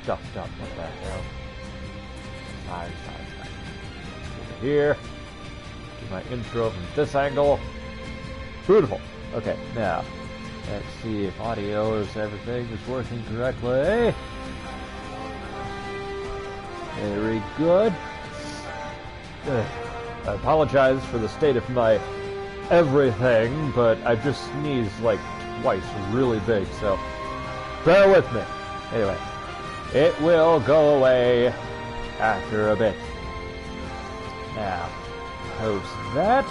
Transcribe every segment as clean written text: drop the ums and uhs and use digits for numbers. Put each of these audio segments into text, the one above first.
stuffed up. What the hell? Fine. Over here. Do my intro from this angle. Beautiful. Okay, now let's see if audio is everything is working correctly. Very good. I apologize for the state of my everything, but I just sneezed like twice really big, so bear with me. Anyway, it will go away after a bit. Now, post that.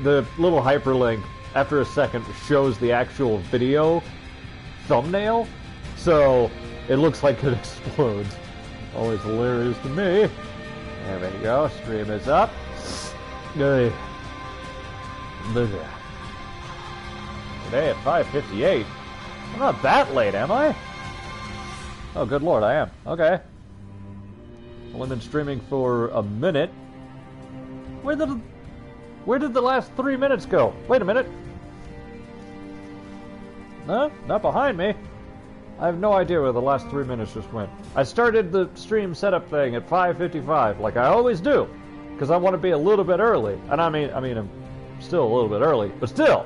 The little hyperlink, after a second, shows the actual video thumbnail, so it looks like it explodes. Always hilarious to me. There we go. Stream is up. Today at 5:58. I'm not that late, am I? Oh, good lord, I am. Okay. Only been streaming for a minute. Where did the last 3 minutes go? Wait a minute. No, not behind me. I have no idea where the last 3 minutes just went. I started the stream setup thing at 5:55, like I always do, because I want to be a little bit early. And I mean, I'm still a little bit early, but still.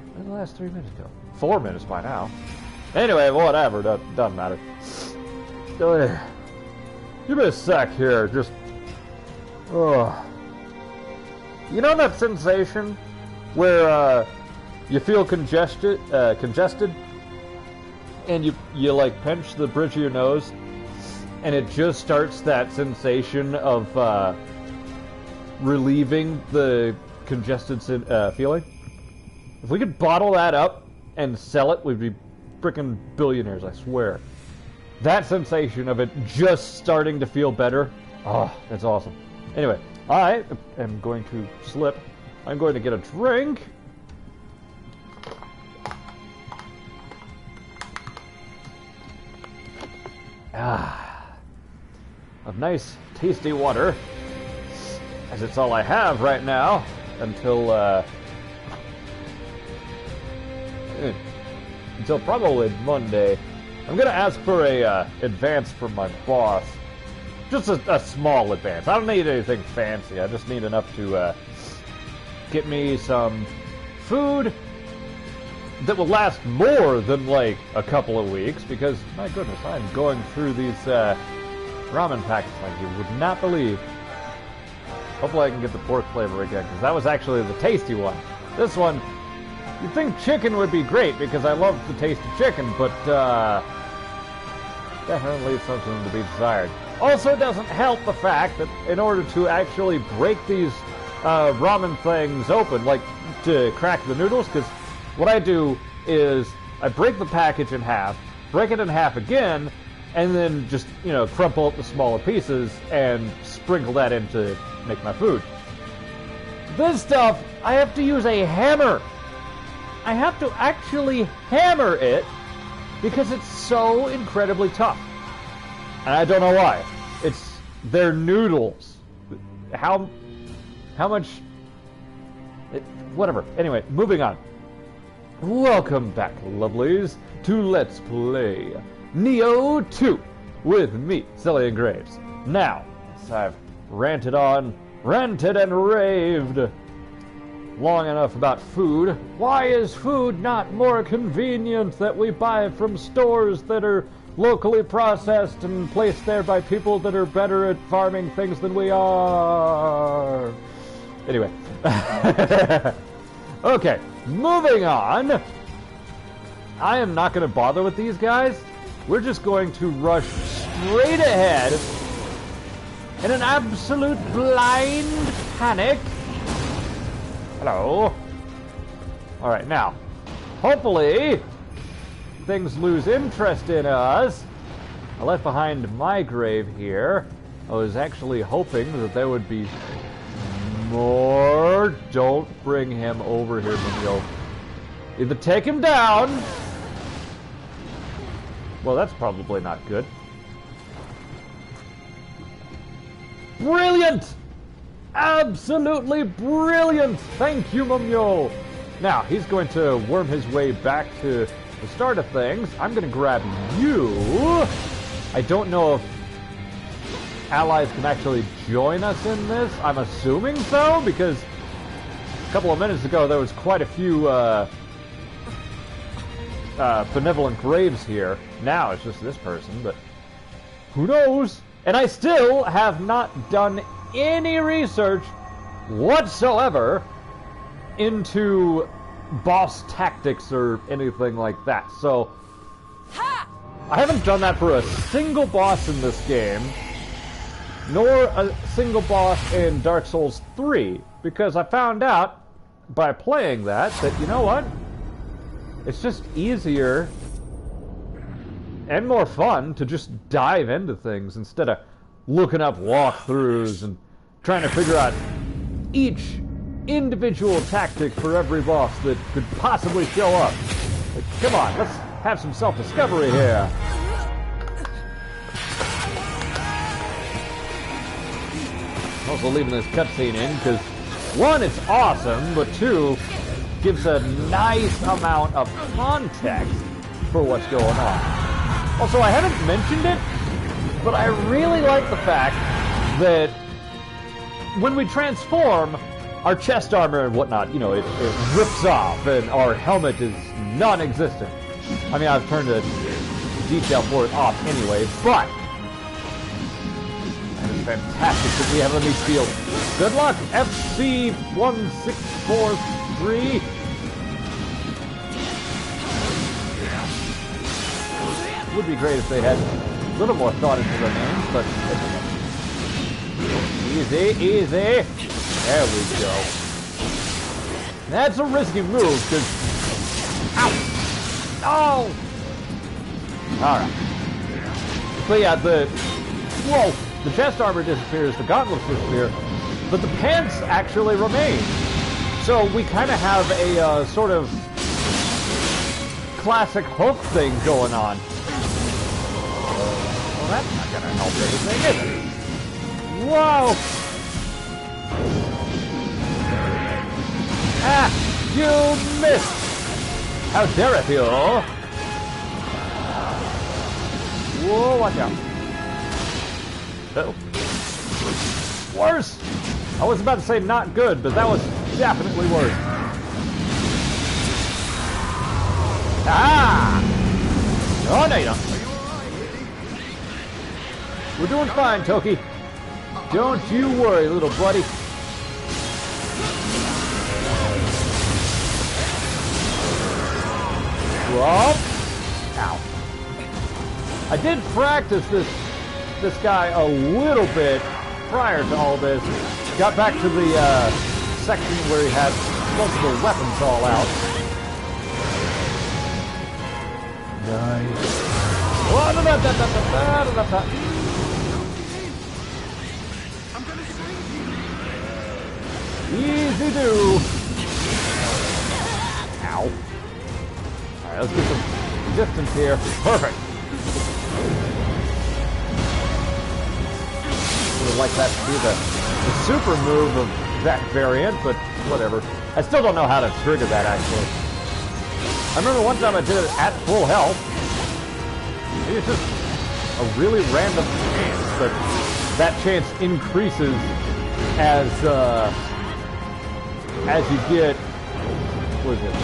Where did the last 3 minutes go? 4 minutes by now. Anyway, whatever. Doesn't matter. Give me a sec here. Just. Oh. You know that sensation where you feel congested, and you like pinch the bridge of your nose, and it just starts that sensation of relieving the congested feeling? If we could bottle that up and sell it, we'd be frickin' billionaires, I swear. That sensation of it just starting to feel better, oh, that's awesome. Anyway, I am going to slip. I'm going to get a drink. Of nice, tasty water, as it's all I have right now until probably Monday. I'm gonna ask for a advance from my boss, just a small advance. I don't need anything fancy. I just need enough to get me some food that will last more than like a couple of weeks, because my goodness, I'm going through these ramen packets like you would not believe. Hopefully I can get the pork flavor again, because that was actually the tasty one. This one, you'd think chicken would be great, because I love the taste of chicken, but definitely something to be desired. Also, it doesn't help the fact that in order to actually break these ramen things open, like to crack the noodles, because what I do is I break the package in half, break it in half again, and then just, crumple up the smaller pieces and sprinkle that in to make my food. This stuff, I have to use a hammer. I have to actually hammer it because it's so incredibly tough. And I don't know why. They're noodles. How much... whatever. Anyway, moving on. Welcome back, lovelies, to Let's Play Nioh 2 with me, Cillian Graves. Now, as I've ranted and raved long enough about food, why is food not more convenient that we buy from stores that are locally processed and placed there by people that are better at farming things than we are? Anyway. Okay, moving on. I am not going to bother with these guys. We're just going to rush straight ahead in an absolute blind panic. Hello. Alright, now, hopefully things lose interest in us. I left behind my grave here. I was actually hoping that there would be more. Don't bring him over here, Nioh. Either take him down. Well, that's probably not good. Brilliant! Absolutely brilliant! Thank you, Nioh. Now, he's going to worm his way back to the start of things, I'm gonna grab you. I don't know if allies can actually join us in this. I'm assuming so, because a couple of minutes ago there was quite a few benevolent graves here. Now it's just this person, but who knows? And I still have not done any research whatsoever into boss tactics or anything like that. So I haven't done that for a single boss in this game, nor a single boss in Dark Souls 3, because I found out by playing that you know what? It's just easier and more fun to just dive into things instead of looking up walkthroughs and trying to figure out each individual tactic for every boss that could possibly show up. Like, come on, let's have some self-discovery here. I'm also leaving this cutscene in because, one, it's awesome, but two, gives a nice amount of context for what's going on. Also, I haven't mentioned it, but I really like the fact that when we transform, our chest armor and whatnot, you know, it rips off and our helmet is non-existent. I mean, I've turned the detail for it off anyway, but that is fantastic that we have a new shield. Good luck, FC1643. It would be great if they had a little more thought into their names, but easy, easy. There we go. That's a risky move, because... Ow! Oh! Alright. So yeah, whoa! The chest armor disappears, the gauntlets disappear, but the pants actually remain. So we kind of have a sort of classic hook thing going on. Well, that's not going to help anything, is it? Whoa! Ah! You missed! How dare you! Whoa, watch out. Uh-oh. Worse! I was about to say not good, but that was definitely worse. Ah! Oh, no, you don't. We're doing fine, Toki. Don't you worry, little buddy. Whoa. Ow. I did practice this guy a little bit prior to all this. Got back to the section where he had most of the weapons all out. Nice. Easy do. Ow. Alright, let's get some distance here. Perfect. Would have liked that to be the super move of that variant, but whatever. I still don't know how to trigger that, actually. I remember one time I did it at full health. Maybe it's just a really random chance, but that chance increases as you get, what is it,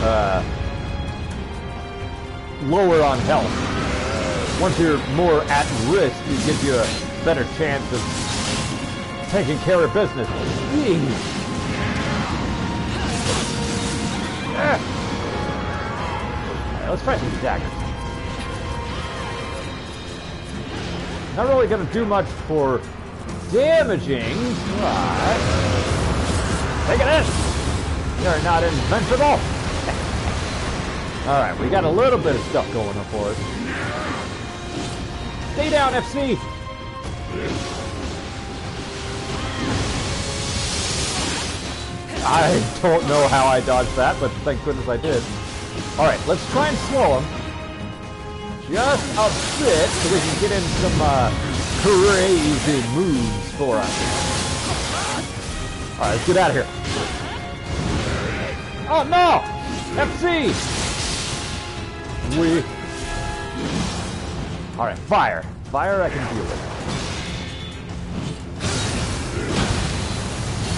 lower on health. Once you're more at risk, it gives you a better chance of taking care of business. Alright, let's try some daggers. Not really going to do much for damaging, but... Take it in! You're not invincible! Alright, we got a little bit of stuff going on for us. Stay down, FC! I don't know how I dodged that, but thank goodness I did. Alright, let's try and slow him. Just a bit, so we can get in some crazy moves for us. Alright, let's get out of here. Oh no! FC! We. Alright, fire. Fire I can deal with.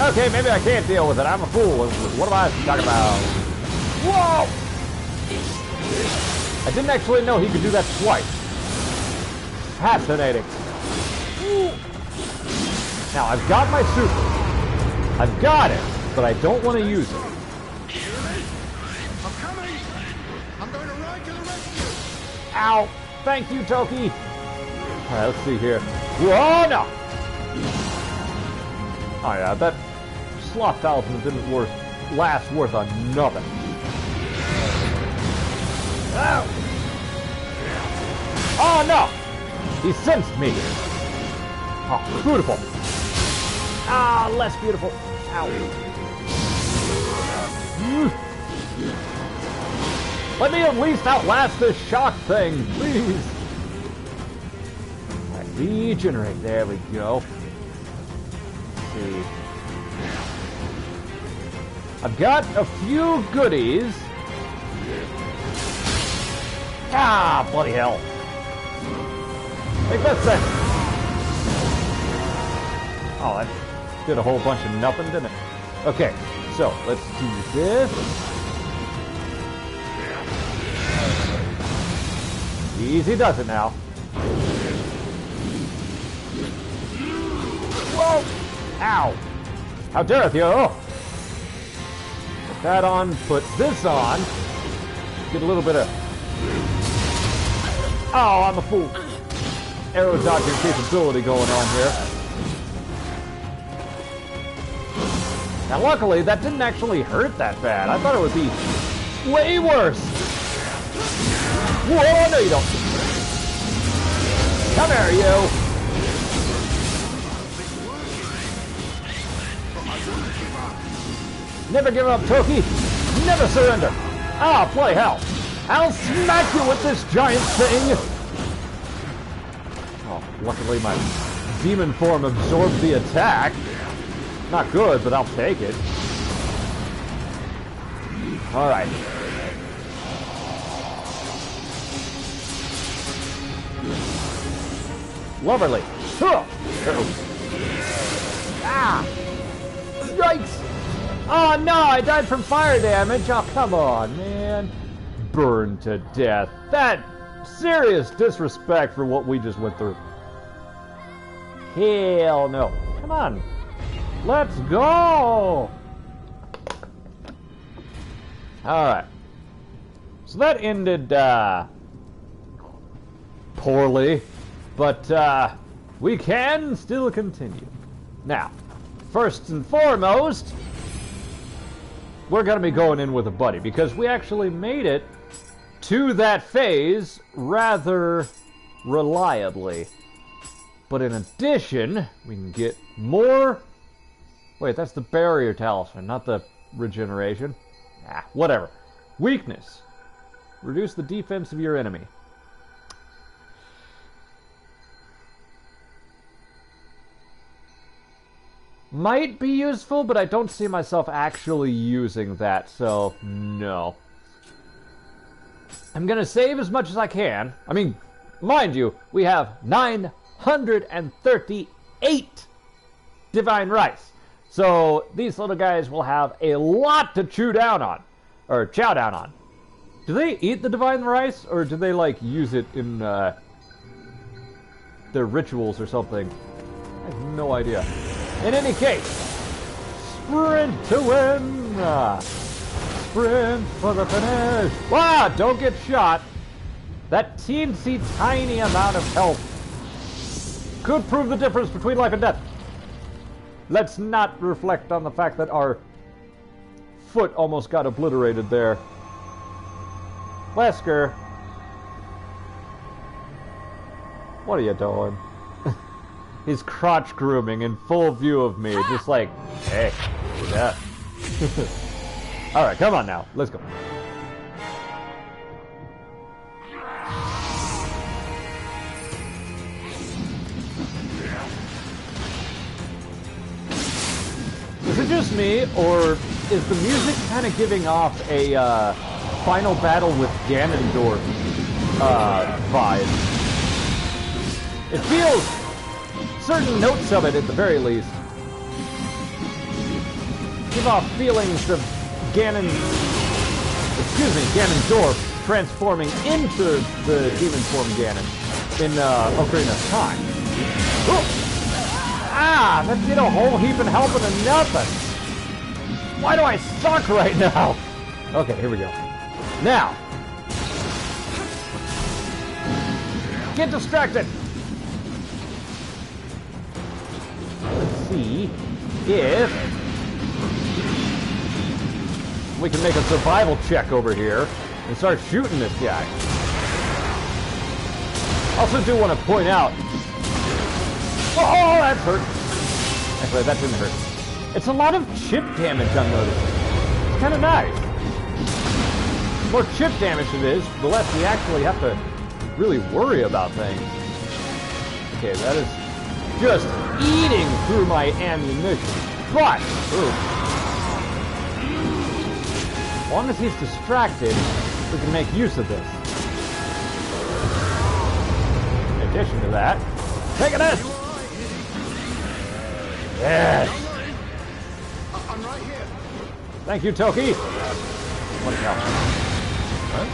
Okay, maybe I can't deal with it. I'm a fool. What am I talking about? Whoa! I didn't actually know he could do that twice. Fascinating. Now, I've got my super. I've got it, but I don't want to use it. I'm coming! I'm going to ride to the rescue! Ow! Thank you, Toki! Alright, let's see here. Whoa, no! Oh yeah, that sloth talisman didn't last worth a nothing. Ow! Oh no! He sensed me! Oh, beautiful! Ah, less beautiful. Ow. Let me at least outlast this shock thing, please! Alright, regenerate. There we go. Let's see. I've got a few goodies. Ah, bloody hell. Make that sense. Oh, that did a whole bunch of nothing, didn't it? Okay, so let's do this. Easy does it now. Whoa! Ow! How dareth you? Put that on, put this on. Get a little bit of... Oh, I'm a fool. Arrow dodging capability going on here. Now, luckily, that didn't actually hurt that bad. I thought it would be way worse. Whoa, no you don't. Come here, you. Never give up, Toki. Never surrender. Ah, play hell. I'll smack you with this giant thing. Oh, luckily my demon form absorbed the attack. Not good, but I'll take it. Alright. Loverly. Ah! Yikes! Oh no, I died from fire damage. Oh, come on, man. Burned to death. That serious disrespect for what we just went through. Hell no. Come on. Let's go! Alright. So that ended, poorly. But, we can still continue. Now, first and foremost, we're going to be going in with a buddy, because we actually made it to that phase rather reliably. But in addition, we can get more... Wait, that's the barrier talisman, not the regeneration. Ah, whatever. Weakness. Reduce the defense of your enemy. Might be useful, but I don't see myself actually using that, so no. I'm gonna save as much as I can. I mean, mind you, we have 938 divine rice. So these little guys will have a lot to chew down on. Or chow down on. Do they eat the divine rice, or do they, like, use it in their rituals or something? I have no idea. In any case, sprint to win! Sprint for the finish! Wow, don't get shot! That teensy tiny amount of health could prove the difference between life and death. Let's not reflect on the fact that our foot almost got obliterated there. Wesker, what are you doing? He's crotch grooming in full view of me, just like, hey, yeah. Alright, come on now, let's go. Is it just me, or is the music kind of giving off a final battle with Ganondorf vibe. It feels certain notes of it at the very least. Give off feelings of Ganondorf transforming into the demon form Ganon in Ocarina of Time. Ooh. Ah, that did a whole heap and helping of nothing. Why do I suck right now? Okay, here we go. Now, get distracted. Let's see if we can make a survival check over here and start shooting this guy. Also do want to point out... Oh, that hurt. Actually, that didn't hurt. It's a lot of chip damage I'm noticing. It's kind of nice. The more chip damage it is, the less we actually have to really worry about things. Okay, that is just eating through my ammunition. But, as long as he's distracted, we can make use of this. In addition to that, take this! Yes! I'm right here. Thank you, Toki! What the hell? Huh?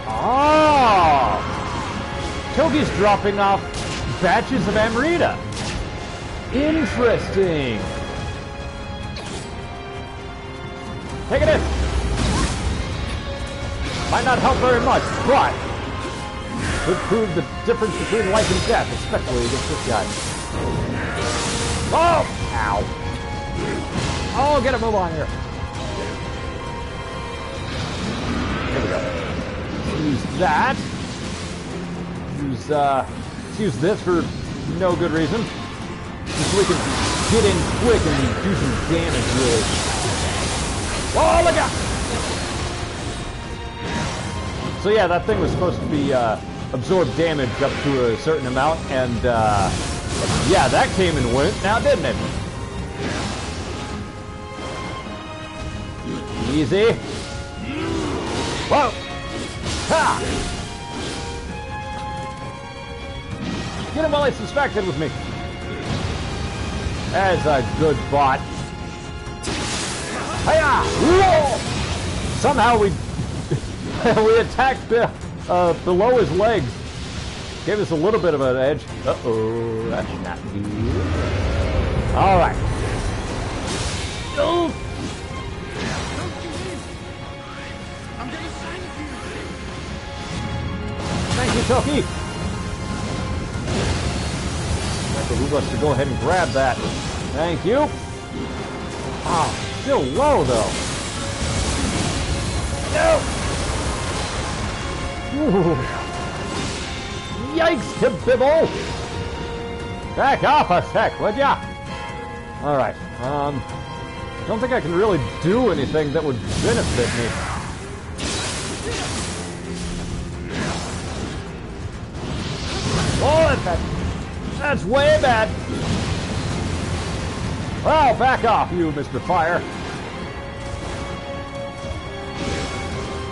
Oh! Toki's dropping off batches of Amrita. Interesting. Take it in. Might not help very much, but could prove the difference between life and death, especially against this guy. Oh! Ow. Oh, get a move on here. Here we go. Use that. Let's use this for no good reason. Just so we can get in quick and do some damage, really. Oh, look out! So yeah, that thing was supposed to be absorb damage up to a certain amount, and yeah, that came and went now, didn't it? Easy. Whoa! Ha! Get him while he's distracted with me. That's a good bot. Hiya! Whoa! Somehow we we attacked below his legs. Gave us a little bit of an edge. Uh-oh, that's not good. All right. Oh. I'm getting angry. Thank you, Toki. That behooves us to go ahead and grab that. Thank you. Ah, still low though. No. Ooh. Yikes, Bibble! Back off a sec, would ya? Alright, don't think I can really do anything that would benefit me. Oh, that's bad. That's way bad. Well, back off, you, Mr. Fire.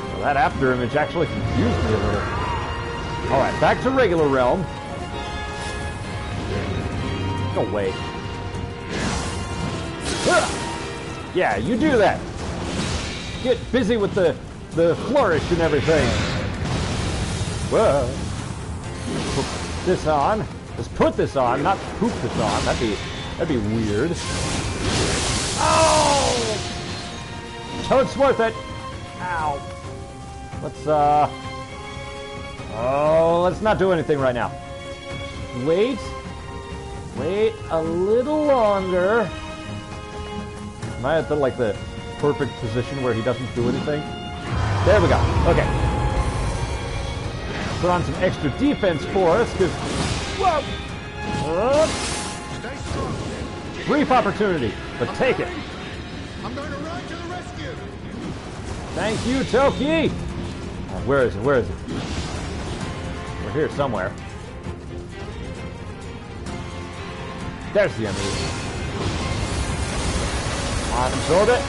Well, that after image actually confused me a little. Alright, back to regular realm. Go away. Yeah, you do that. Get busy with the flourish and everything. Whoa. Put this on. Let's put this on, not poop this on. That'd be weird. Oh! So it's worth it. Ow. Let's oh, let's not do anything right now. Wait a little longer. Am I at the perfect position where he doesn't do anything? There we go. Okay. Put on some extra defense for us, because whoa! Stay strong. Brief opportunity, but take it. I'm going to ride to the rescue. Thank you, Toki. Where is it? Where is it? We're here somewhere. There's the enemy. Come on, absorb it.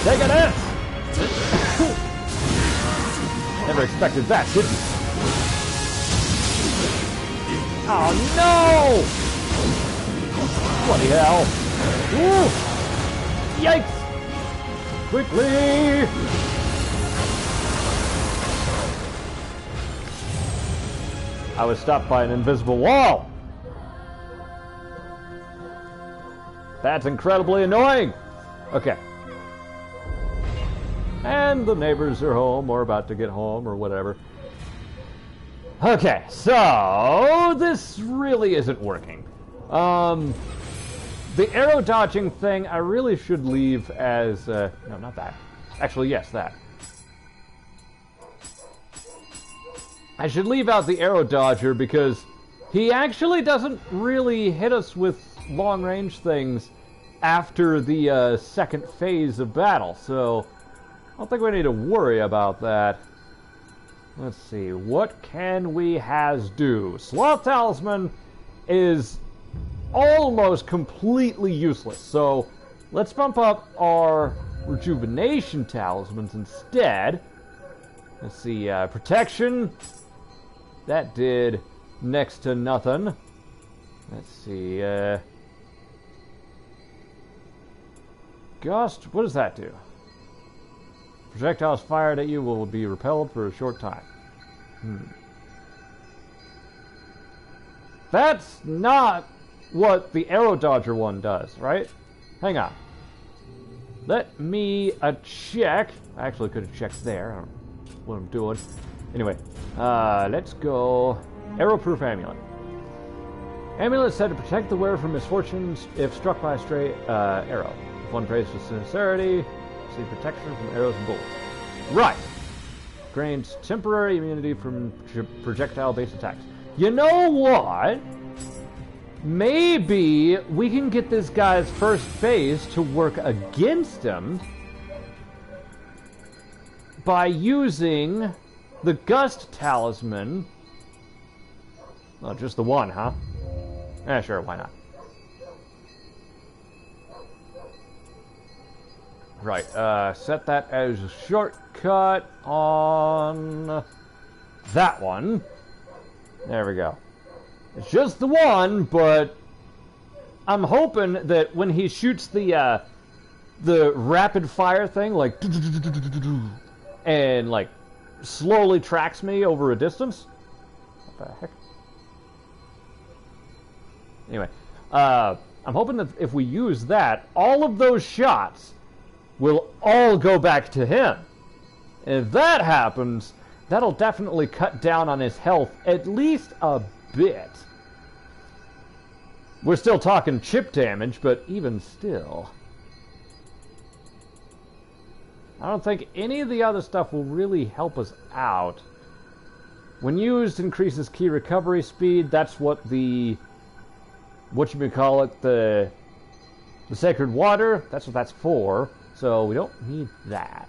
Take it! Never expected that, did you? Oh no! Bloody hell! Ooh! Yikes! Quickly! I was stopped by an invisible wall. That's incredibly annoying. Okay. And the neighbors are home, or about to get home, or whatever. Okay, so this really isn't working. The arrow dodging thing, I really should leave as, no, not that. Actually, yes, that. I should leave out the arrow dodger because he actually doesn't really hit us with long-range things after the second phase of battle, so I don't think we need to worry about that. Let's see, what can we do? Sloth Talisman is almost completely useless, so let's bump up our Rejuvenation Talismans instead. Let's see, Protection, that did next to nothing. Let's see, Gust, what does that do? Projectiles fired at you will be repelled for a short time. That's not what the arrow dodger one does, right? Hang on. Let me check. I actually could have checked there. I don't know what I'm doing. Anyway, let's go. Arrow-proof amulet. Amulet is said to protect the wearer from misfortunes if struck by a stray arrow. If one prays for sincerity, see protection from arrows and bullets. Right. Grants temporary immunity from projectile-based attacks. You know what? Maybe we can get this guy's first phase to work against him by using the Gust Talisman. Oh, just the one, huh? Eh, sure, why not? Right, set that as a shortcut on that one. There we go. It's just the one, but I'm hoping that when he shoots the rapid fire thing, like, and like slowly tracks me over a distance. What the heck? Anyway, I'm hoping that if we use that, all of those shots will all go back to him. And if that happens, that'll definitely cut down on his health at least a bit. We're still talking chip damage, but even still. I don't think any of the other stuff will really help us out. When used, increases key recovery speed. That's what the... the Sacred Water, that's what that's for. So we don't need that.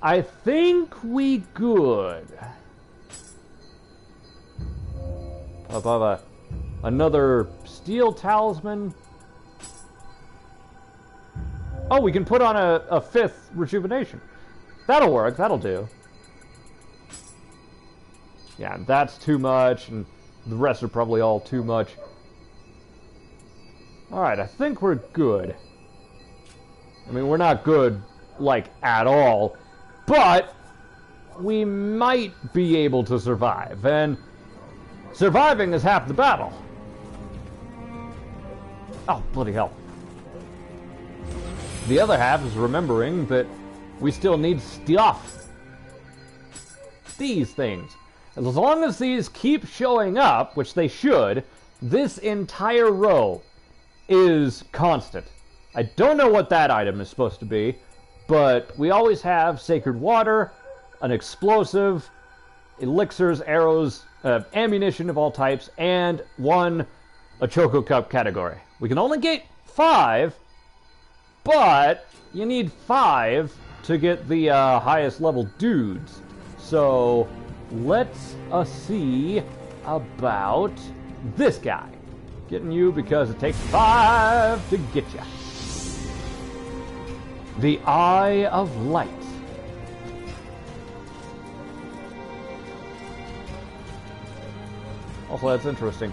I think we good. Another Steel Talisman. Oh, we can put on a fifth Rejuvenation. That'll work, that'll do. Yeah, that's too much, and the rest are probably all too much. Alright, I think we're good. I mean, we're not good, like, at all, but we might be able to survive, and surviving is half the battle. Oh, bloody hell. The other half is remembering that we still need stuff. These things. As long as these keep showing up, which they should, this entire row is constant. I don't know what that item is supposed to be, but we always have Sacred Water, an explosive, elixirs, arrows, ammunition of all types, and a Choco Cup category. We can only get 5, but you need 5 to get the highest level dudes. So let's see about this guy. Getting you because it takes 5 to get you. The Eye of Light. Also, that's interesting.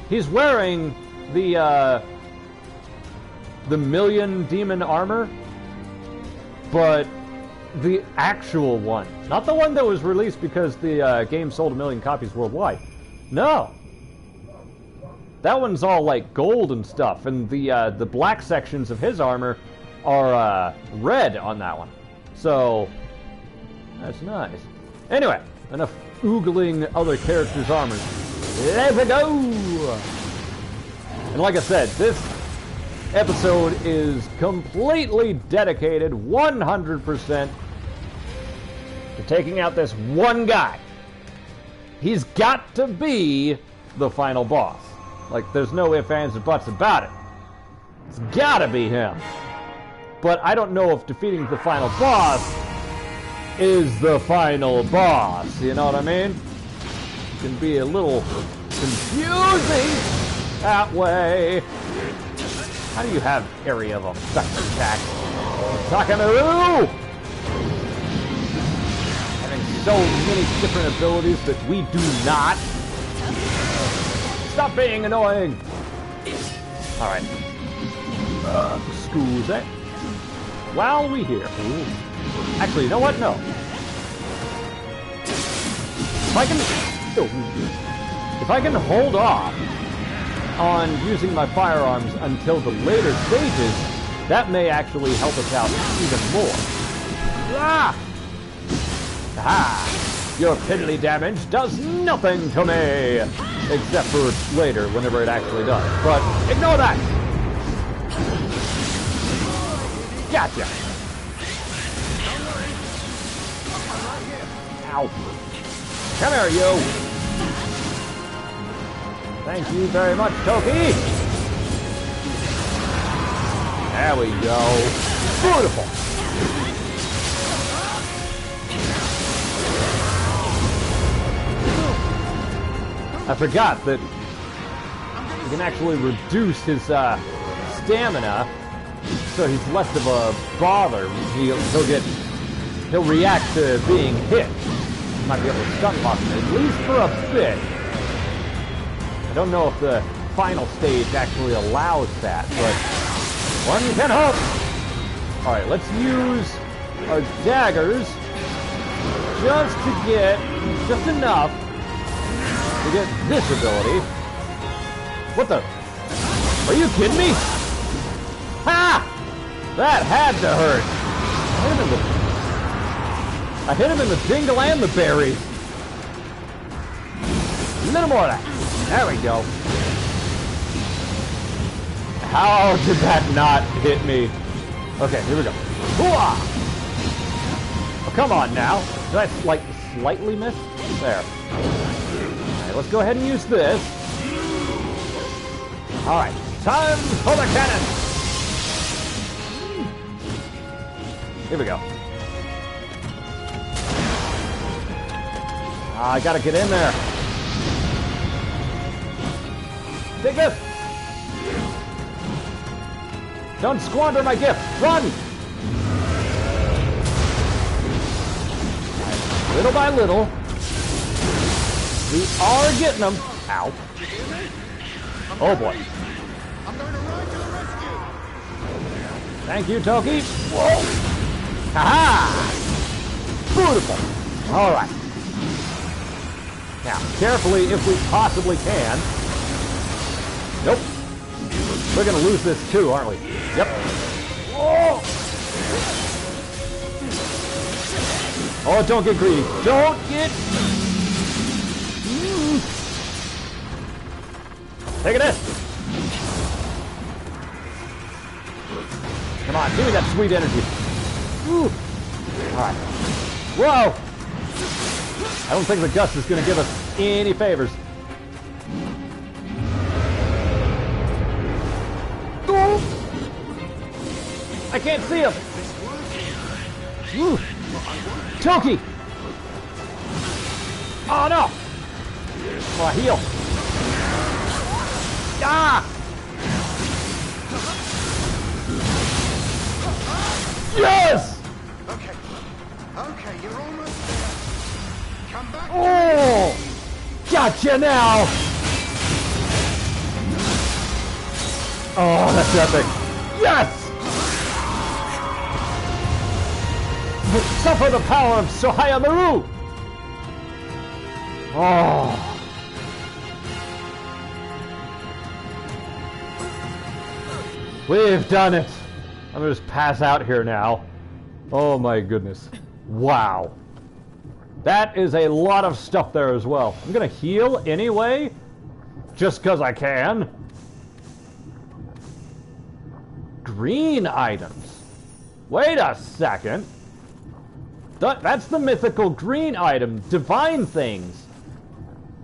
He's wearing the Million Demon armor, but the actual one. Not the one that was released because the game sold 1 million copies worldwide. No! That one's all like gold and stuff, and the black sections of his armor are red on that one. So, that's nice. Anyway, enough oogling other characters' armors. Let's go! And like I said, this episode is completely dedicated 100% to taking out this one guy. He's got to be the final boss. Like, there's no ifs, ands, or buts about it. It's gotta be him. But I don't know if defeating the final boss is the final boss. You know what I mean? It can be a little confusing that way. How do you have area of effect attack? Takamuru! Having so many different abilities that we do not. Stop being annoying! Alright. Excuse me. While we here. Ooh. Actually, you know what? No. If I can hold off on using my firearms until the later stages, that may actually help us out even more. Ah! Aha! Your piddly damage does nothing to me! Except for later, whenever it actually does. But ignore that! Gotcha! Ow! Come here, you! Thank you very much, Toki! There we go. Beautiful! I forgot that you can actually reduce his stamina, so he's less of a bother. He'll react to being hit. Might be able to stun block him, at least for a bit. I don't know if the final stage actually allows that, but one can hope. All right, let's use our daggers just to get just enough to get this ability. What the? Are you kidding me? Ha! That had to hurt. I hit him in the dingle and the berries. A little more of that. There we go. How did that not hit me? Okay, here we go. Hooah! Oh, come on now. Did I slightly miss? There. Alright, let's go ahead and use this. Alright, time for the cannon! Here we go. I gotta get in there. Take this! Don't squander my gift! Run! Right, little by little, we are getting them. Ow. Oh boy. I'm going to ride to the rescue. Thank you, Toki. Whoa! Ha-ha! Beautiful. All right. Now, carefully if we possibly can. Nope. We're going to lose this too, aren't we? Yep. Oh! Oh, don't get greedy. Don't get... Take this. Come on, give me that sweet energy. Ooh. All right. Whoa! I don't think the gust is going to give us any favors. Ooh. I can't see him. Ooh. Toki! Oh no! My heel. Ah! Yes! Okay. Okay, you're almost there. Come back. Oh! Gotcha now! Oh, that's epic. Yes! Suffer the power of Sohaya Maru! Oh. We've done it! I'm gonna just pass out here now. Oh my goodness. Wow. That is a lot of stuff there as well. I'm gonna heal anyway, just because I can. Green items. Wait a second. That's the mythical green item, divine things.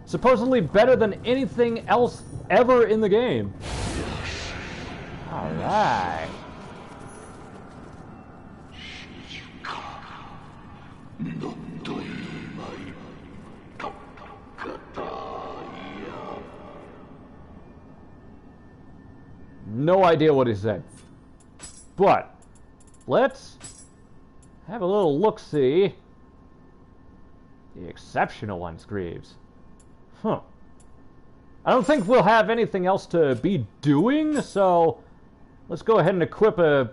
Supposedly better than anything else ever in the game. Alright. No idea what he said. But let's have a little look-see. The exceptional ones, Greaves. Huh. I don't think we'll have anything else to be doing, so let's go ahead and equip a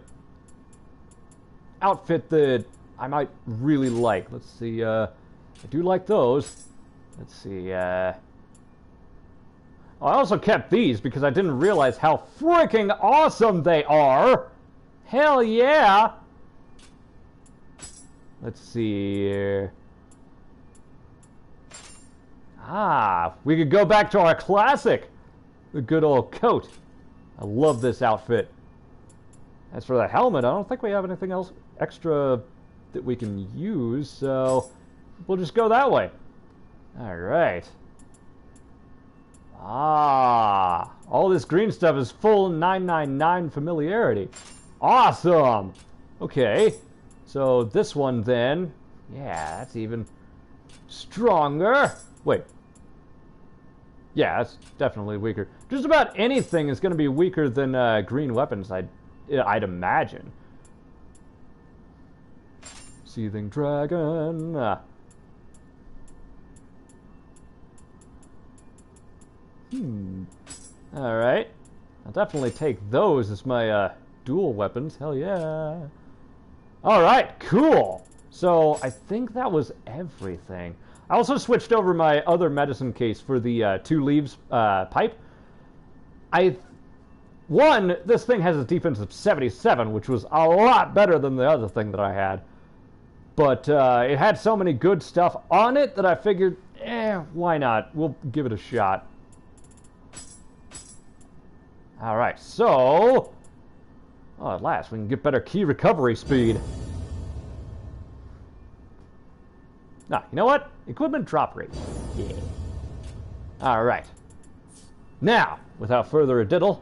outfit that I might really like. Let's see, I do like those. Let's see, I also kept these because I didn't realize how freaking awesome they are. Hell yeah! Let's see. Ah, we could go back to our classic. The good old coat. I love this outfit. As for the helmet, I don't think we have anything else extra that we can use, so we'll just go that way. Alright. Ah, all this green stuff is full 999 familiarity. Awesome! Okay, so this one then, yeah, that's even stronger. Wait. Yeah, that's definitely weaker. Just about anything is going to be weaker than green weapons, I'd imagine. Seething Dragon. Alright. I'll definitely take those as my dual weapons. Hell yeah. Alright, cool. So I think that was everything. I also switched over my other medicine case for the 2 leaves pipe. This thing has a defense of 77, which was a lot better than the other thing that I had. But it had so many good stuff on it that I figured, why not? We'll give it a shot. Alright, so... Oh, at last, we can get better key recovery speed. Nah, you know what? Equipment drop rate. Yeah. Alright. Now, without further ado,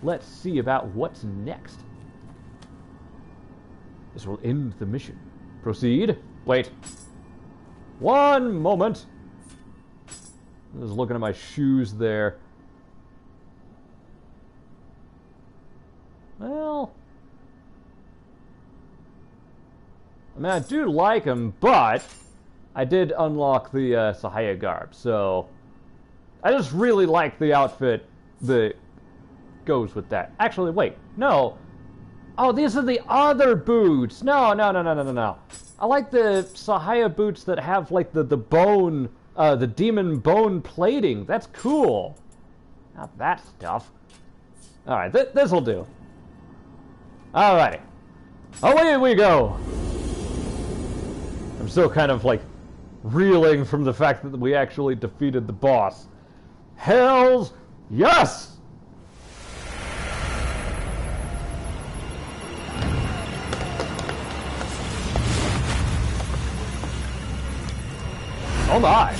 let's see about what's next. This will end the mission. Proceed. Wait. One moment. I was looking at my shoes there. Well... I mean, I do like them, but... I did unlock the Sahaya garb, so... I just really like the outfit that goes with that. Actually, wait. No. Oh, these are the other boots. No. I like the Sahaya boots that have, like, the bone... the demon bone plating. That's cool. Not that stuff. Alright, this'll do. Alrighty. Away we go! I'm still kind of, like, reeling from the fact that we actually defeated the boss. Hells yes! Oh my!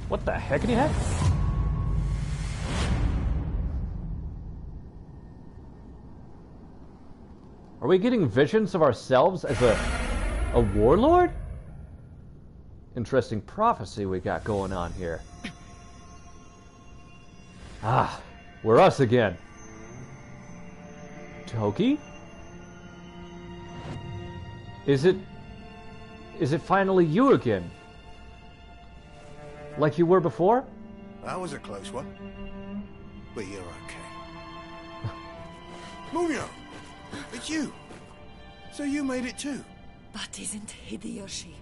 What the heck did he have? Are we getting visions of ourselves as a warlord? Interesting prophecy we got going on here. Ah, we're us again. Toki? Is it finally you again? Like you were before? That was a close one. But you're okay. Nioh! It's you! So you made it too? But isn't Hideyoshi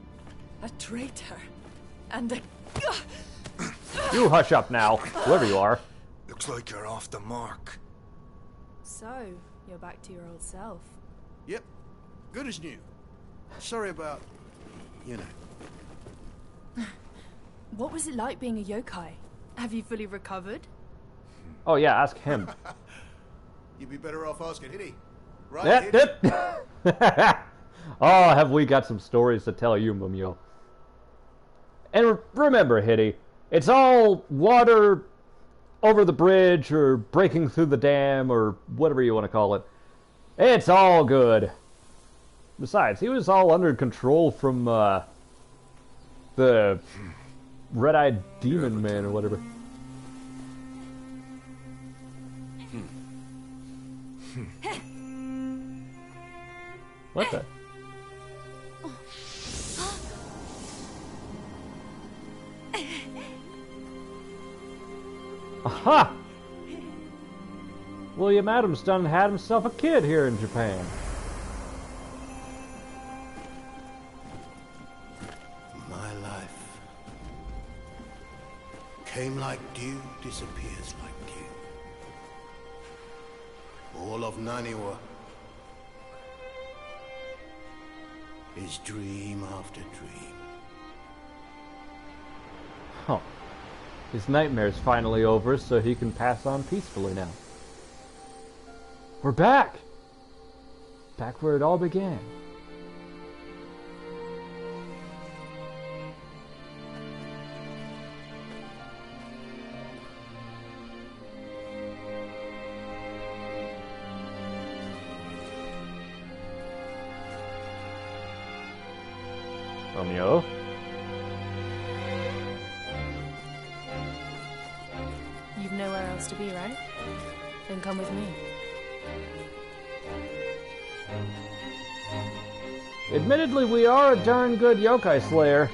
a traitor? And a... You hush up now, whoever you are. Looks like you're off the mark. So, you're back to your old self. Yep. Good as new. Sorry about... you know. What was it like being a yokai? Have you fully recovered? Oh yeah, ask him. You'd be better off asking Hiddy. Right, Yep, Hiddy? yep. Oh, have we got some stories to tell you, Mumio. And remember, Hiddy, it's all water over the bridge or breaking through the dam or whatever you want to call it. It's all good. Besides, he was all under control from the red-eyed demon man or whatever. What the? Aha! William Adams done had himself a kid here in Japan. My life came like dew, disappears like dew. All of Naniwa is dream after dream. Huh. His nightmare's finally over, so he can pass on peacefully now. We're back! Back where it all began. Romeo? You've nowhere else to be, right? Then come with me. Admittedly, we are a darn good yokai slayer.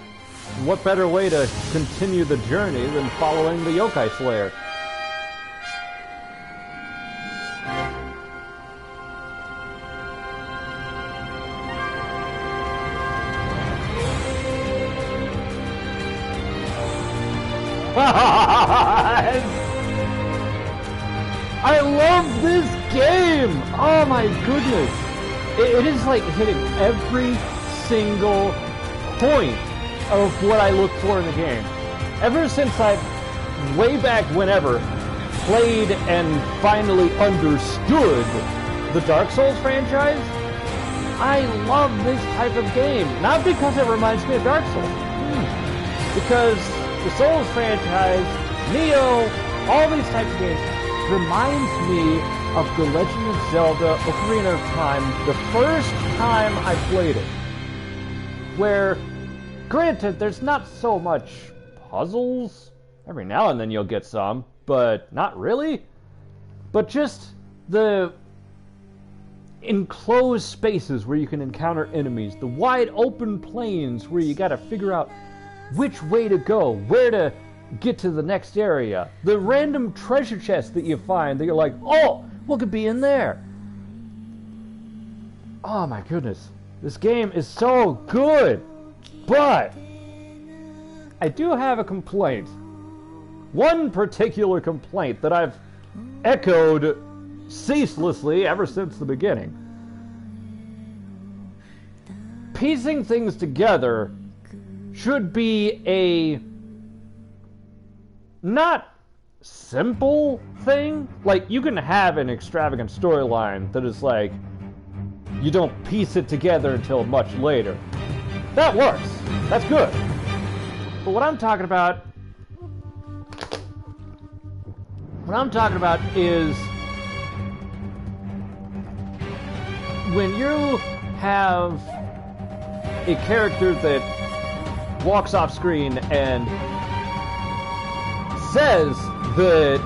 What better way to continue the journey than following the yokai slayer? I love this game! Oh my goodness! It is like hitting every single point of what I look for in the game. Ever since I, way back whenever, played and finally understood the Dark Souls franchise, I love this type of game. Not because it reminds me of Dark Souls. Because the Souls franchise, Nioh, all these types of games reminds me of The Legend of Zelda Ocarina of Time, the first time I played it. Where, granted, there's not so much puzzles. Every now and then you'll get some, but not really. But just the enclosed spaces where you can encounter enemies, the wide open plains where you gotta figure out which way to go, where to get to the next area, the random treasure chests that you find that you're like, oh, what could be in there? Oh my goodness, this game is so good, but I do have a complaint. One particular complaint that I've echoed ceaselessly ever since the beginning. Piecing things together should be a not simple thing. Like, you can have an extravagant storyline that is like, you don't piece it together until much later. That works. That's good. But what I'm talking about is when you have a character that walks off screen and says that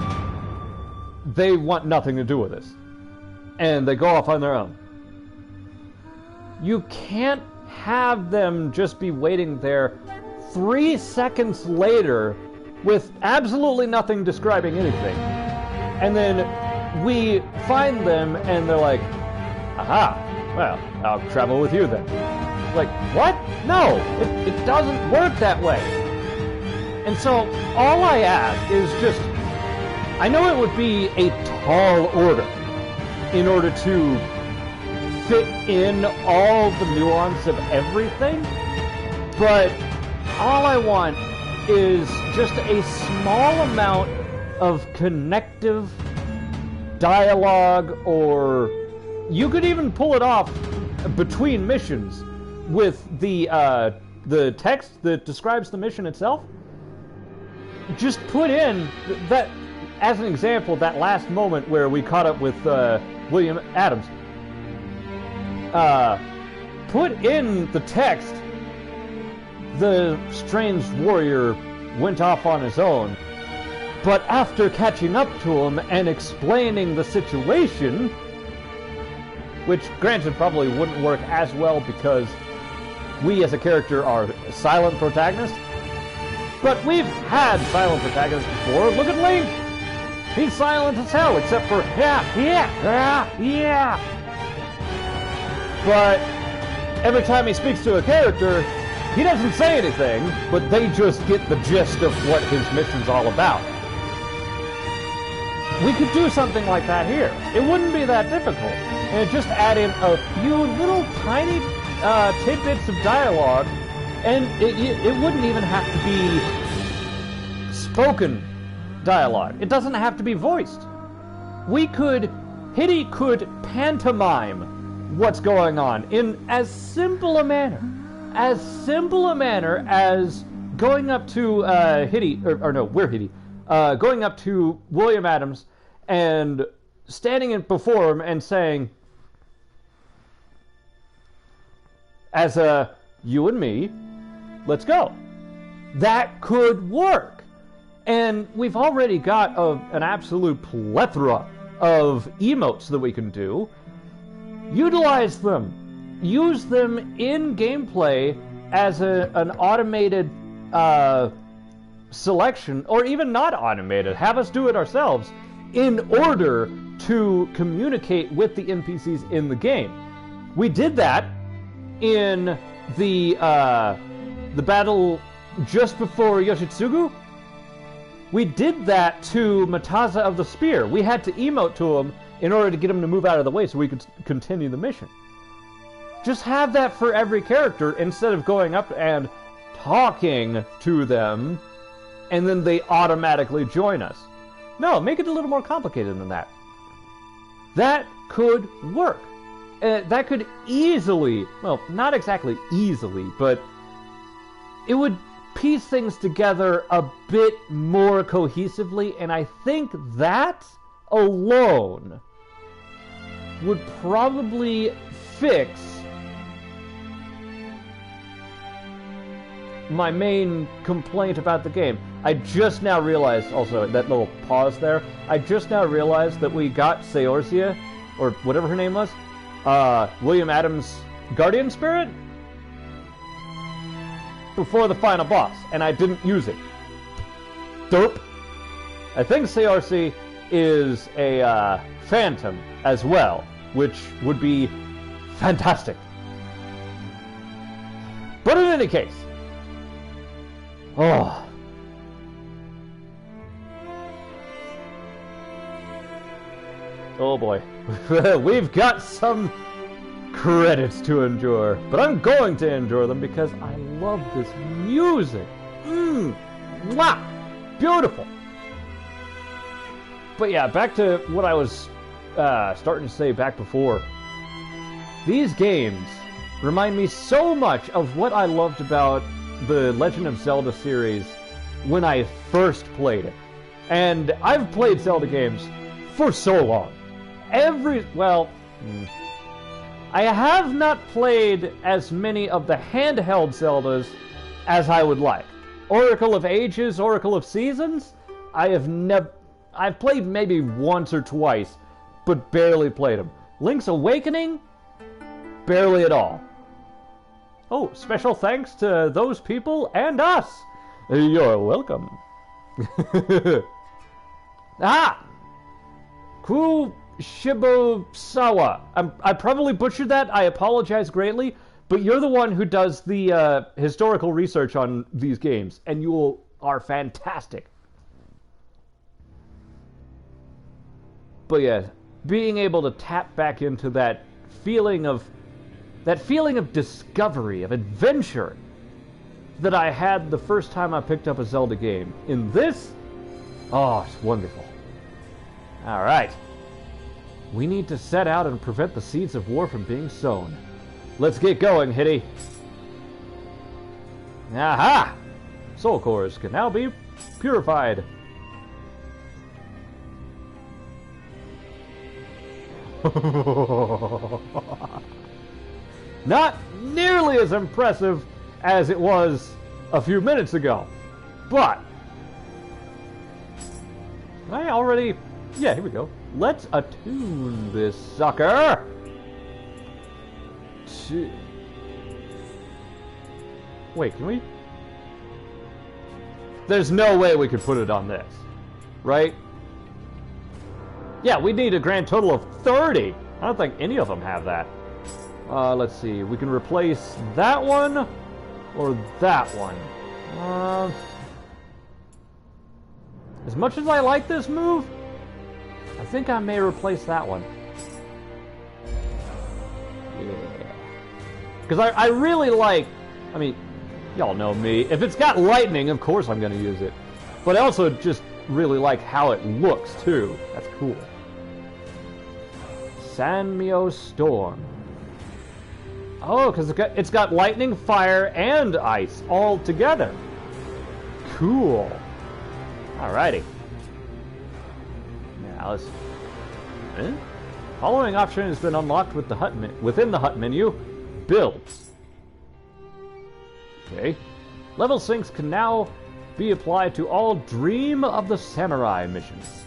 they want nothing to do with this. and they go off on their own. You can't have them just be waiting there 3 seconds later with absolutely nothing describing anything. And then we find them and they're like, aha, well, I'll travel with you then. Like, what? No, it doesn't work that way. And so all I ask is just, I know it would be a tall order in order to fit in all the nuance of everything, but all I want is just a small amount of connective dialogue, or you could even pull it off between missions with the text that describes the mission itself. Just put in that, as an example, that last moment where we caught up with William Adams. Put in the text, the strange warrior went off on his own, but after catching up to him and explaining the situation, which granted probably wouldn't work as well because we as a character are silent protagonists, but we've had silent protagonists before. Look at Link! He's silent as hell, except for yeah. But every time he speaks to a character, he doesn't say anything, but they just get the gist of what his mission's all about. We could do something like that here. It wouldn't be that difficult. And just add in a few little tiny tidbits of dialogue, and it wouldn't even have to be spoken dialogue. It doesn't have to be voiced. Hitty could pantomime what's going on in as simple a manner as going up to going up to William Adams and standing before him and saying, as you and me, let's go. That could work. And we've already got an absolute plethora of emotes that we can do. Utilize them. Use them in gameplay as an automated selection, or even not automated. Have us do it ourselves in order to communicate with the NPCs in the game. We did that in the battle just before Yoshitsugu. We did that to Mataza of the Spear. We had to emote to him in order to get him to move out of the way so we could continue the mission. Just have that for every character instead of going up and talking to them and then they automatically join us. No, make it a little more complicated than that. That could work. That could easily, well, not exactly easily, but it would piece things together a bit more cohesively, and I think that alone would probably fix my main complaint about the game. I just now realized, also, that little pause there, I just now realized that we got Seorcia, or whatever her name was, William Adams' guardian spirit, before the final boss, and I didn't use it. Derp. I think Seorcia is a phantom as well, which would be fantastic. But in any case, oh boy, we've got some credits to endure, but I'm going to endure them because I love this music. Mwah! Beautiful. But yeah, back to what I was starting to say back before. These games remind me so much of what I loved about the Legend of Zelda series when I first played it. And I've played Zelda games for so long. I have not played as many of the handheld Zeldas as I would like. Oracle of Ages, Oracle of Seasons, I've played maybe once or twice, but barely played them. Link's Awakening? Barely at all. Oh, special thanks to those people and us. You're welcome. Ah! Kushibosawa. I probably butchered that. I apologize greatly. But you're the one who does the historical research on these games. And you are fantastic. But yeah, being able to tap back into that feeling of discovery, of adventure that I had the first time I picked up a Zelda game. In this, oh, it's wonderful. All right. We need to set out and prevent the seeds of war from being sown. Let's get going, Hitty. Aha! Soul cores can now be purified. Not nearly as impressive as it was a few minutes ago, but I already... Yeah, here we go. Let's attune this sucker to... Wait, can we... There's no way we could put it on this, right? Yeah, we need a grand total of 30. I don't think any of them have that. Let's see. We can replace that one or that one. As much as I like this move, I think I may replace that one. Yeah. Because I really like... I mean, y'all know me. If it's got lightning, of course I'm going to use it. But I also just really like how it looks, too. That's cool. Nioh Storm. Oh, because it's got lightning, fire, and ice all together. Cool. Alrighty. Now let's... Following option has been unlocked with the within the HUT menu. Builds. Okay. Level syncs can now be applied to all Dream of the Samurai missions.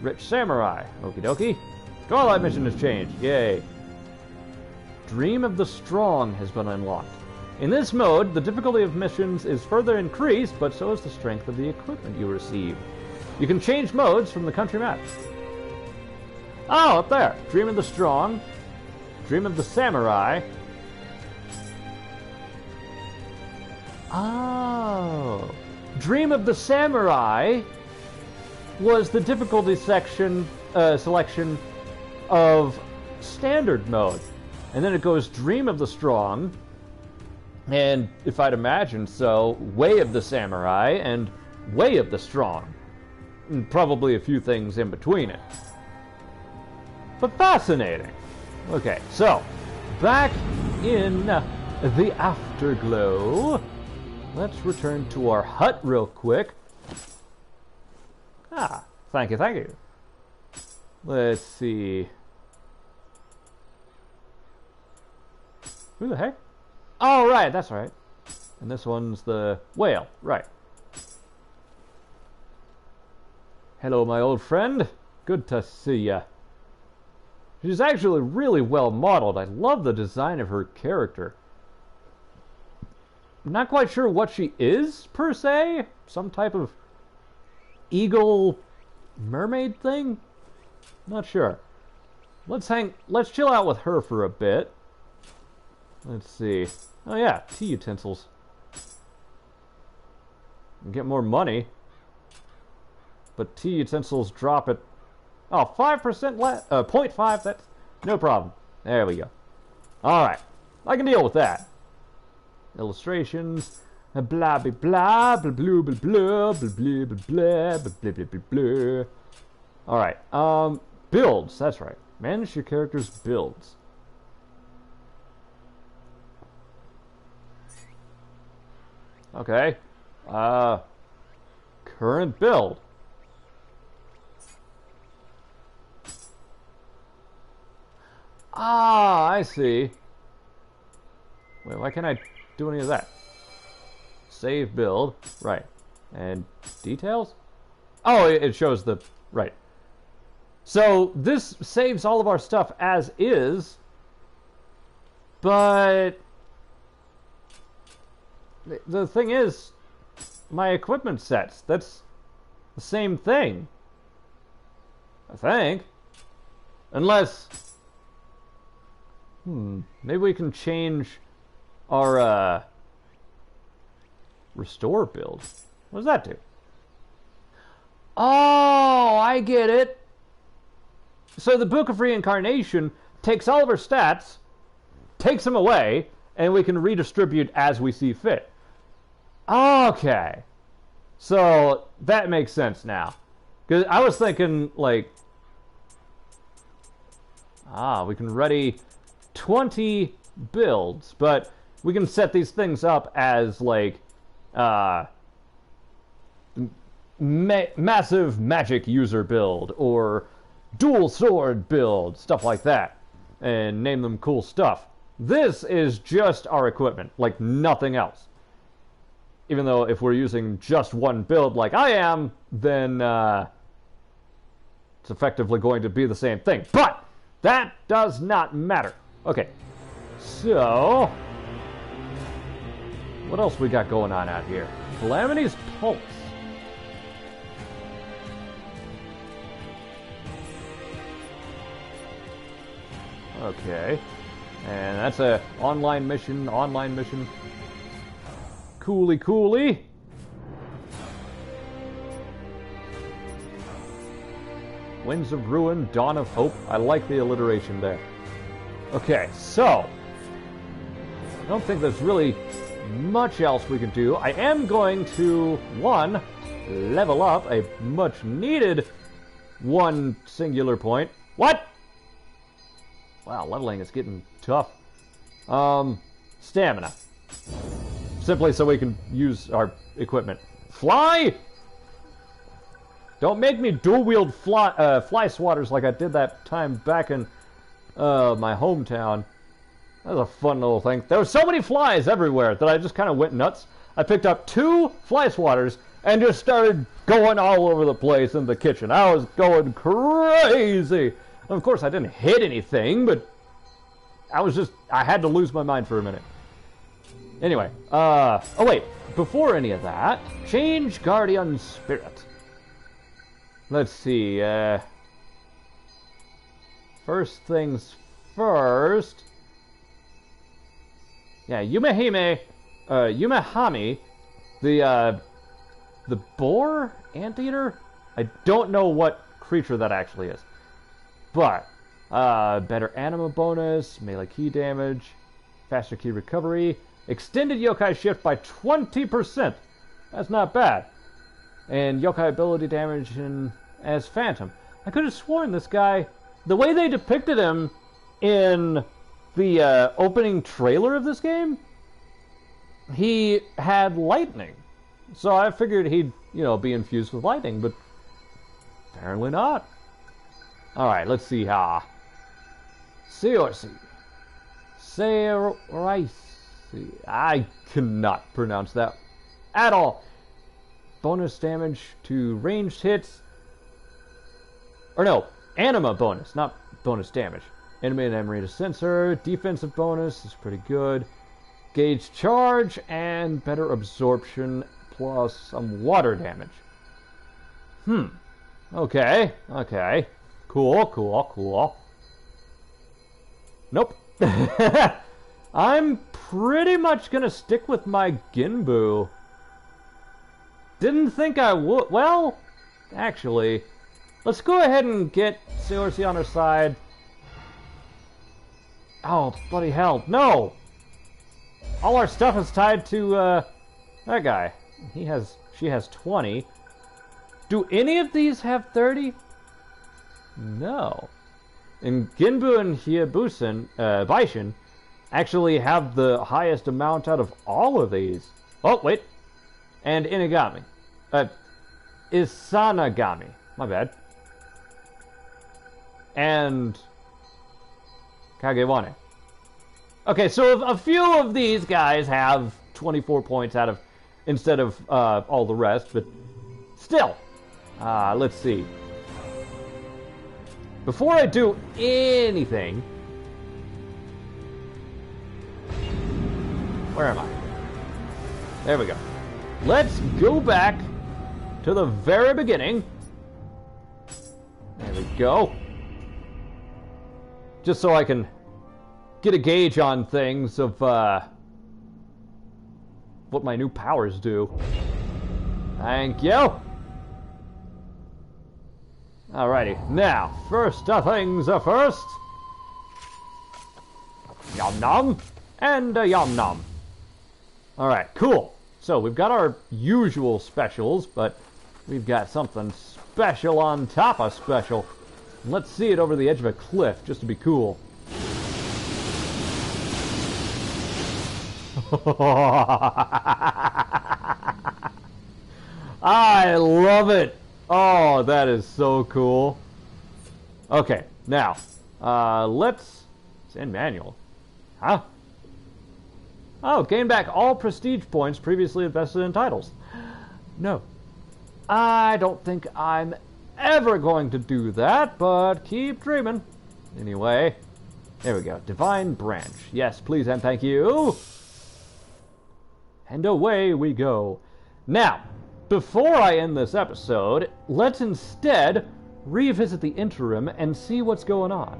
Rich Samurai. Okie dokie. Twilight mission has changed. Yay. Dream of the Strong has been unlocked. In this mode, the difficulty of missions is further increased, but so is the strength of the equipment you receive. You can change modes from the country map. Oh, up there. Dream of the Strong. Dream of the Samurai. Oh. Dream of the Samurai was the difficulty section selection of standard mode. And then it goes Dream of the Strong, and if I'd imagine so, Way of the Samurai and Way of the Strong. And probably a few things in between it. But fascinating. Okay, so, back in the Afterglow. Let's return to our hut real quick. Ah, thank you, thank you. Let's see. Who the heck? Oh, right, that's right. And this one's the whale, right. Hello, my old friend. Good to see ya. She's actually really well modeled. I love the design of her character. I'm not quite sure what she is, per se. Some type of eagle mermaid thing? Not sure. Let's chill out with her for a bit. Let's see. Oh yeah, tea utensils. And get more money. But tea utensils drop at... Oh, 5% less... 0.5, that's... No problem. There we go. Alright. I can deal with that. Illustrations. Blah, blah, blah, blah, blah, blah, blah, blah, blah, blah, blah, blah, blah, blah. Alright. Builds. That's right. Manage your character's builds. Okay. Current build. Ah, I see. Wait, why can't I do any of that? Save build. Right. And details? Oh, it shows the... Right. So this saves all of our stuff as is, but the thing is, my equipment sets, that's the same thing, I think. Unless, maybe we can change our, restore build. What does that do? Oh, I get it. So the Book of Reincarnation takes all of our stats, takes them away, and we can redistribute as we see fit. Okay. So that makes sense now. Because I was thinking, like, we can ready 20 builds, but we can set these things up as, like, massive magic user build, or dual sword build, stuff like that, and name them cool stuff. This is just our equipment, like nothing else. Even though if we're using just one build like I am, then it's effectively going to be the same thing. But that does not matter. Okay, so what else we got going on out here? Calamity's Pulse. Okay, and that's a online mission, Cooly. Winds of Ruin, Dawn of Hope. I like the alliteration there. Okay, so I don't think there's really much else we can do. I am going to, one, level up a much needed one singular point. What? Wow, leveling is getting tough. Stamina. Simply so we can use our equipment. Fly! Don't make me dual-wield fly swatters like I did that time back in my hometown. That was a fun little thing. There were so many flies everywhere that I just kind of went nuts. I picked up 2 fly swatters and just started going all over the place in the kitchen. I was going crazy. Of course, I didn't hit anything, but I had to lose my mind for a minute. Anyway, oh wait, before any of that, change Guardian Spirit. Let's see, first things first. Yeah, Yumehime, Yumehami, the boar anteater? I don't know what creature that actually is. But, better anima bonus, melee key damage, faster key recovery, extended yokai shift by 20%. That's not bad. And yokai ability damage as Phantom. I could have sworn this guy, the way they depicted him in the opening trailer of this game, he had lightning. So I figured he'd, be infused with lightning, but apparently not. Alright, let's see how. Seorsi. I cannot pronounce that at all. Bonus damage to ranged hits. Or no, anima bonus, not bonus damage. Enemy and Emerita sensor. Defensive bonus is pretty good. Gauge charge and better absorption plus some water damage. Okay. Cool. Nope. I'm pretty much gonna stick with my Ginbu. Didn't think I would. Well, actually, let's go ahead and get Seorsi on our side. Oh, bloody hell. No! All our stuff is tied to, that guy. She has 20. Do any of these have 30? No. And Ginbu and Baishin actually have the highest amount out of all of these. Oh, wait. And Inagami. Isanagami. My bad. And Kagewane. Okay, so a few of these guys have 24 points out of, instead of all the rest, but still. Let's see. before I do anything... Where am I? There we go. Let's go back to the very beginning. There we go. Just so I can get a gauge on things of what my new powers do. Thank you. Alrighty, now, first things first. Yum nom and a yum nom. Alright, cool. So we've got our usual specials, but we've got something special on top of special. Let's see it over the edge of a cliff, just to be cool. I love it! Oh, that is so cool. Okay, now, let's... Send manual. Huh? Oh, gain back all prestige points previously invested in titles. No. I don't think I'm ever going to do that, but keep dreaming. Anyway, there we go. Divine Branch. Yes, please and thank you. And away we go. Now, before I end this episode, let's instead revisit the interim and see what's going on.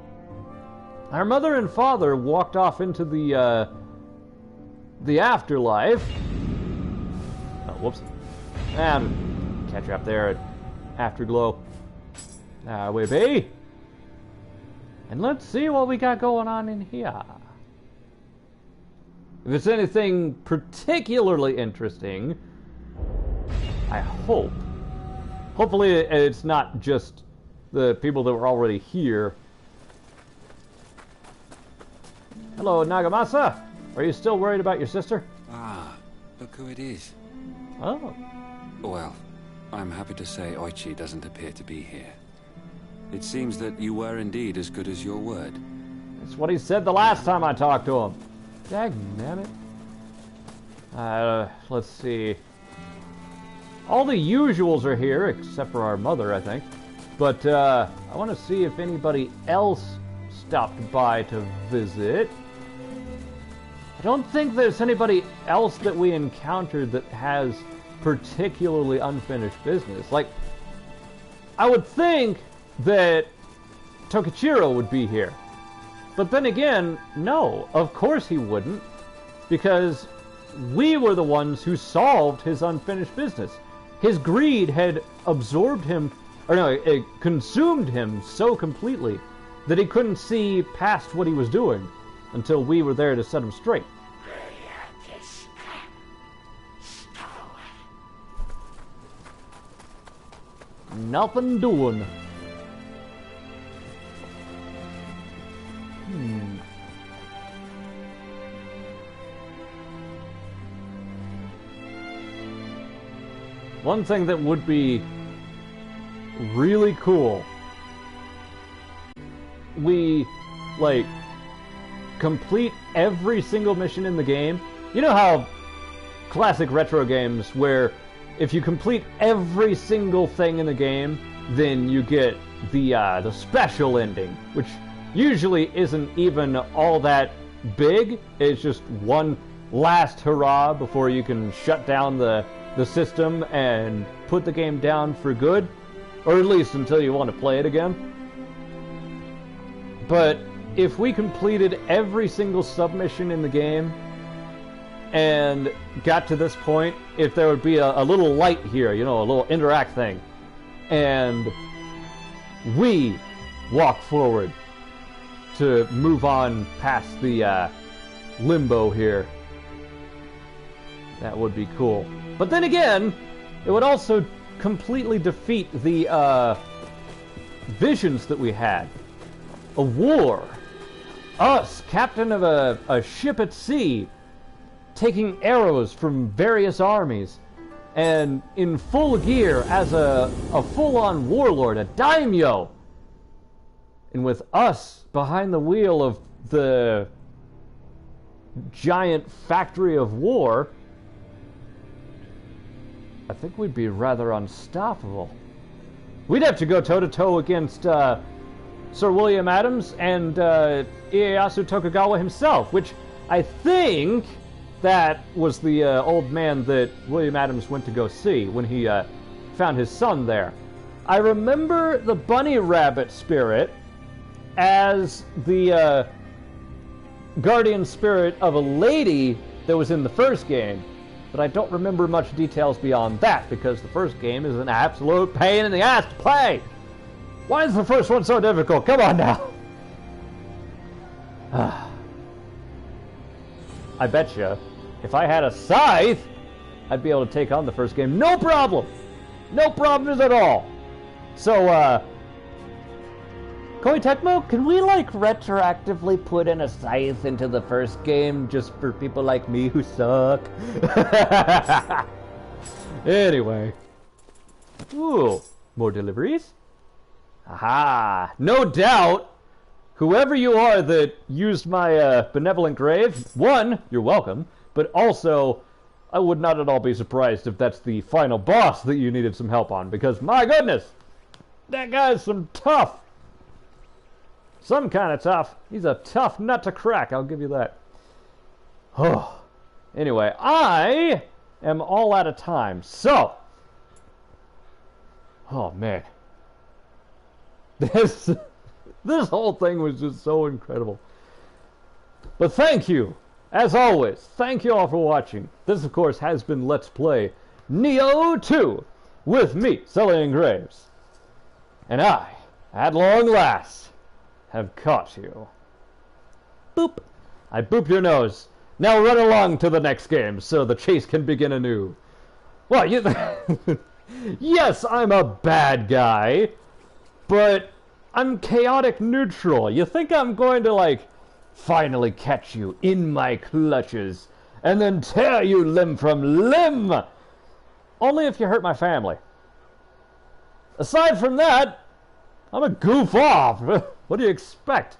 Our mother and father walked off into the afterlife. Oh, whoops. Catch her up there at Afterglow. There we be. And let's see what we got going on in here. If it's anything particularly interesting, I hope. Hopefully it's not just the people that were already here. Hello, Nagamasa. Are you still worried about your sister? Ah, look who it is. Oh. Well, I'm happy to say Oichi doesn't appear to be here. It seems that you were indeed as good as your word. That's what he said the last time I talked to him. Dagnabbit. Let's see. All the usuals are here, except for our mother, I think. But, I want to see if anybody else stopped by to visit. I don't think there's anybody else that we encountered that has particularly unfinished business. Like, I would think that Tokichiro would be here. But then again, no, of course he wouldn't. Because we were the ones who solved his unfinished business. His greed had absorbed him, or no, it consumed him so completely that he couldn't see past what he was doing until we were there to set him straight. Nothing doing. One thing that would be really cool, we, like, complete every single mission in the game. You know how classic retro games where if you complete every single thing in the game, then you get the special ending, which usually isn't even all that big. It's just one last hurrah before you can shut down the system and put the game down for good, or at least until you want to play it again. But if we completed every single submission in the game and got to this point, if there would be a little light here, you know, a little interact thing, and we walk forward to move on past the limbo here, that would be cool. But then again, it would also completely defeat the visions that we had. A war. Us, captain of a ship at sea, taking arrows from various armies, and in full gear as a full-on warlord, a daimyo. And with us behind the wheel of the giant factory of war, I think we'd be rather unstoppable. We'd have to go toe-to-toe against Sir William Adams and Ieyasu Tokugawa himself, which I think that was the old man that William Adams went to go see when he found his son there. I remember the bunny rabbit spirit as the guardian spirit of a lady that was in the first game, but I don't remember much details beyond that because the first game is an absolute pain in the ass to play. Why is the first one so difficult? Come on now. I bet you, if I had a scythe, I'd be able to take on the first game. No problem! No problems at all! So, Koei Tecmo, can we, like, retroactively put in a scythe into the first game just for people like me who suck? Anyway. Ooh, more deliveries? Aha! No doubt, whoever you are that used my benevolent grave, one, you're welcome, but also, I would not at all be surprised if that's the final boss that you needed some help on, because my goodness, that guy's some tough. Some kind of tough. He's a tough nut to crack, I'll give you that. Oh. Anyway, I am all out of time, so. Oh, man. This whole thing was just so incredible. But thank you, as always, thank you all for watching. This, of course, has been Let's Play Nioh 2 with me, Sully Graves. And I, at long last, have caught you. Boop. I booped your nose. Now run along to the next game so the chase can begin anew. Well, you... Yes, I'm a bad guy. But I'm chaotic neutral. You think I'm going to, like, finally catch you in my clutches and then tear you limb from limb? Only if you hurt my family. Aside from that, I'm a goof off. What do you expect?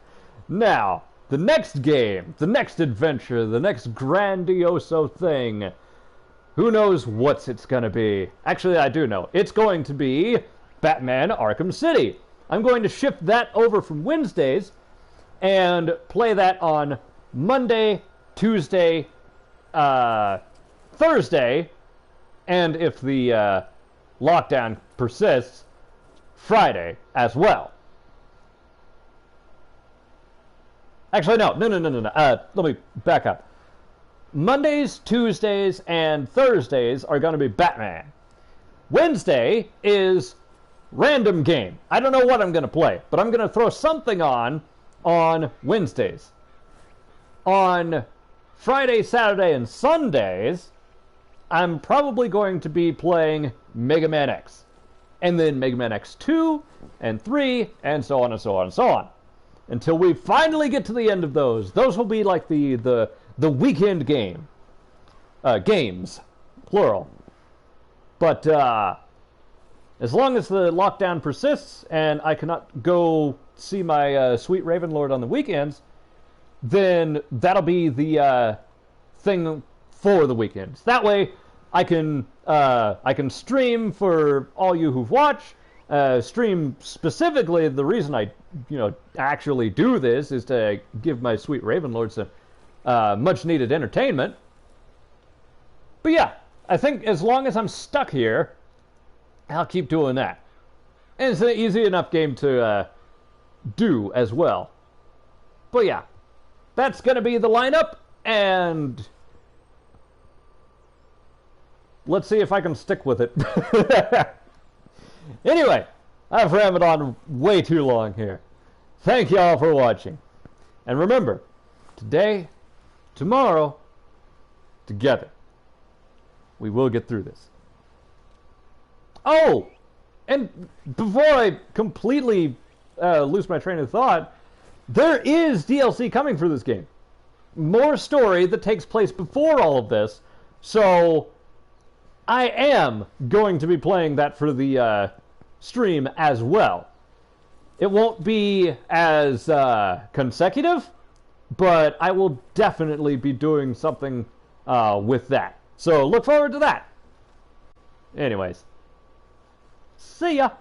Now, the next game, the next adventure, the next grandioso thing, who knows what it's going to be? Actually, I do know. It's going to be Batman Arkham City. I'm going to shift that over from Wednesdays and play that on Monday, Tuesday, Thursday, and if the lockdown persists, Friday as well. Actually, no. Let me back up. Mondays, Tuesdays, and Thursdays are going to be Batman. Wednesday is random game. I don't know what I'm going to play, but I'm going to throw something on Wednesdays. On Friday, Saturday, and Sundays, I'm probably going to be playing Mega Man X. And then Mega Man X2 and 3, and so on and so on and so on. Until we finally get to the end of those. Those will be like the weekend game. Games. Plural. But, as long as the lockdown persists and I cannot go see my sweet Ravenlord on the weekends, then that'll be the thing for the weekends. That way, I can stream for all you who've watched. Stream specifically. The reason I actually do this is to give my sweet Ravenlord some much needed entertainment. But yeah, I think as long as I'm stuck here, I'll keep doing that. And it's an easy enough game to do as well. But yeah, that's going to be the lineup, and let's see if I can stick with it. Anyway, I've rambled on way too long here. Thank y'all for watching. And remember, today, tomorrow, together, we will get through this. Oh! And before I completely lose my train of thought, there is DLC coming for this game. More story that takes place before all of this. So, I am going to be playing that for the stream as well. It won't be as consecutive, but I will definitely be doing something with that. So, look forward to that. Anyways. See ya!